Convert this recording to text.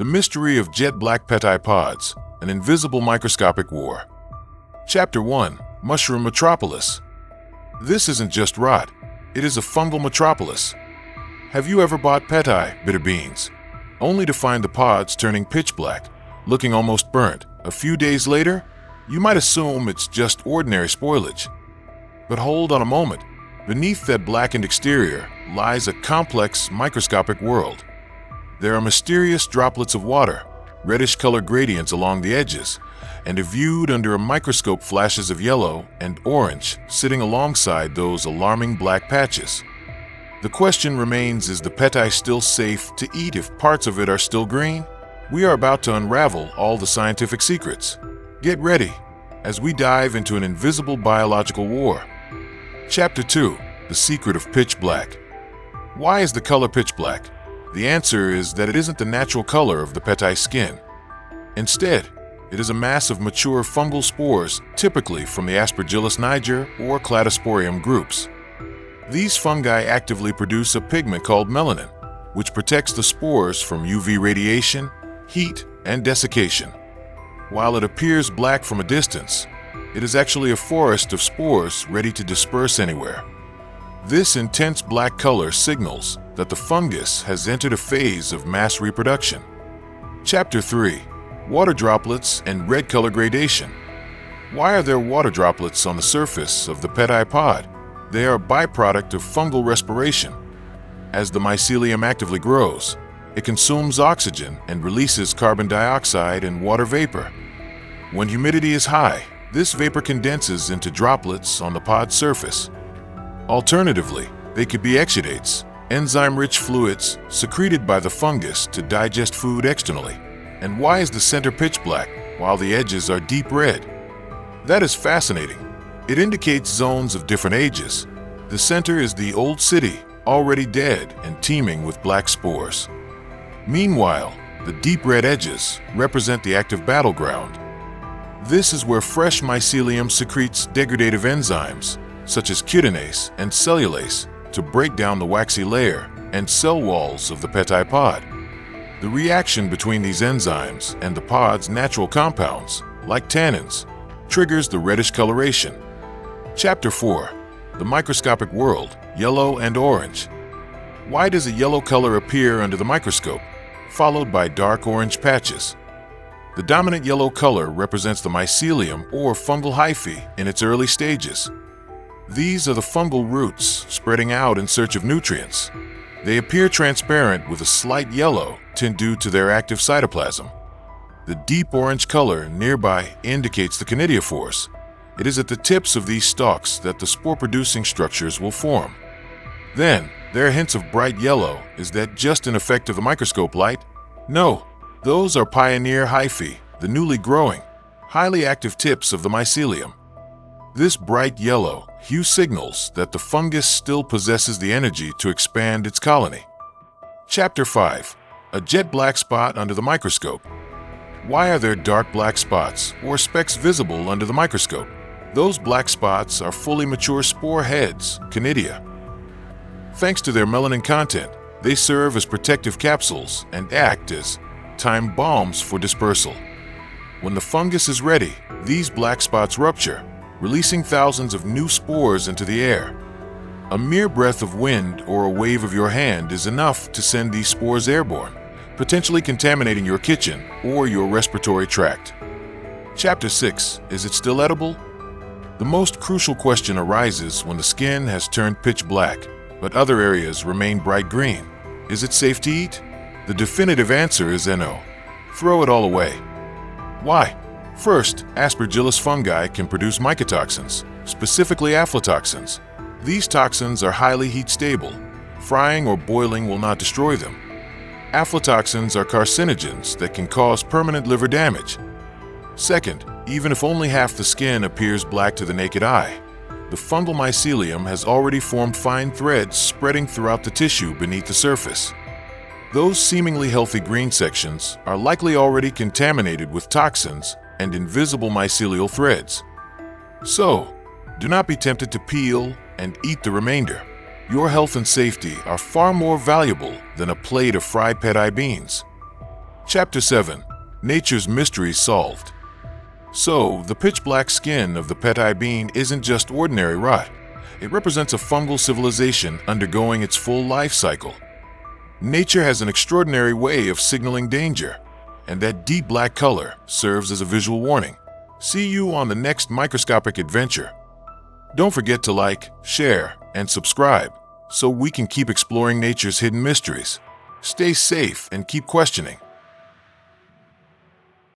The mystery of jet black Petai pods, an invisible microscopic war. Chapter 1. Mushroom Metropolis. This isn't just rot, it is a fungal metropolis. Have you ever bought Petai bitter beans, only to find the pods turning pitch black, looking almost burnt? A few days later, you might assume it's just ordinary spoilage. But hold on a moment. Beneath that blackened exterior lies a complex microscopic world. There are mysterious droplets of water, reddish color gradients along the edges, and if viewed under a microscope, flashes of yellow and orange sitting alongside those alarming black patches. The question remains, is the Petai still safe to eat if parts of it are still green? We are about to unravel all the scientific secrets. Get ready as we dive into an invisible biological war. Chapter 2. The Secret of Pitch Black. Why is the color pitch black? The answer is that it isn't the natural color of the Petai skin. Instead, it is a mass of mature fungal spores, typically from the Aspergillus Niger or Cladosporium groups. These fungi actively produce a pigment called melanin, which protects the spores from UV radiation, heat, and desiccation. While it appears black from a distance, it is actually a forest of spores ready to disperse anywhere. This intense black color signals that the fungus has entered a phase of mass reproduction. Chapter 3. Water droplets and red color gradation. Why are there water droplets on the surface of the Petai pod? They are a byproduct of fungal respiration. As the mycelium actively grows, it consumes oxygen and releases carbon dioxide and water vapor. When humidity is high, this vapor condenses into droplets on the pod surface. Alternatively, they could be exudates, enzyme-rich fluids secreted by the fungus to digest food externally. And why is the center pitch black while the edges are deep red? That is fascinating. It indicates zones of different ages. The center is the old city, already dead and teeming with black spores. Meanwhile, the deep red edges represent the active battleground. This is where fresh mycelium secretes degradative enzymes, such as chitinase and cellulase, to break down the waxy layer and cell walls of the Petai pod. The reaction between these enzymes and the pod's natural compounds, like tannins, triggers the reddish coloration. Chapter 4. The Microscopic World, Yellow and Orange. Why does a yellow color appear under the microscope, followed by dark orange patches? The dominant yellow color represents the mycelium or fungal hyphae in its early stages. These are the fungal roots spreading out in search of nutrients. They appear transparent with a slight yellow tint due to their active cytoplasm. The deep orange color nearby indicates the kinetiophores. It is at the tips of these stalks that the spore-producing structures will form. Then, there are hints of bright yellow. Is that just an effect of the microscope light? No, those are pioneer hyphae, the newly growing, highly active tips of the mycelium. This bright yellow hue signals that the fungus still possesses the energy to expand its colony. Chapter 5. A jet black spot under the microscope. Why are there dark black spots or specks visible under the microscope? Those black spots are fully mature spore heads, conidia. Thanks to their melanin content, they serve as protective capsules and act as time bombs for dispersal. When the fungus is ready, these black spots rupture, releasing thousands of new spores into the air. A mere breath of wind or a wave of your hand is enough to send these spores airborne, potentially contaminating your kitchen or your respiratory tract. Chapter 6. Is it still edible? The most crucial question arises when the skin has turned pitch black, but other areas remain bright green. Is it safe to eat? The definitive answer is no. Throw it all away. Why? First, Aspergillus fungi can produce mycotoxins, specifically aflatoxins. These toxins are highly heat-stable. Frying or boiling will not destroy them. Aflatoxins are carcinogens that can cause permanent liver damage. Second, even if only half the skin appears black to the naked eye, the fungal mycelium has already formed fine threads spreading throughout the tissue beneath the surface. Those seemingly healthy green sections are likely already contaminated with toxins and invisible mycelial threads. So, do not be tempted to peel and eat the remainder. Your health and safety are far more valuable than a plate of fried Petai beans. Chapter 7. Nature's Mysteries Solved. So, the pitch-black skin of the Petai bean isn't just ordinary rot. It represents a fungal civilization undergoing its full life cycle. Nature has an extraordinary way of signaling danger, and that deep black color serves as a visual warning. See you on the next microscopic adventure. Don't forget to like, share, and subscribe so we can keep exploring nature's hidden mysteries. Stay safe and keep questioning.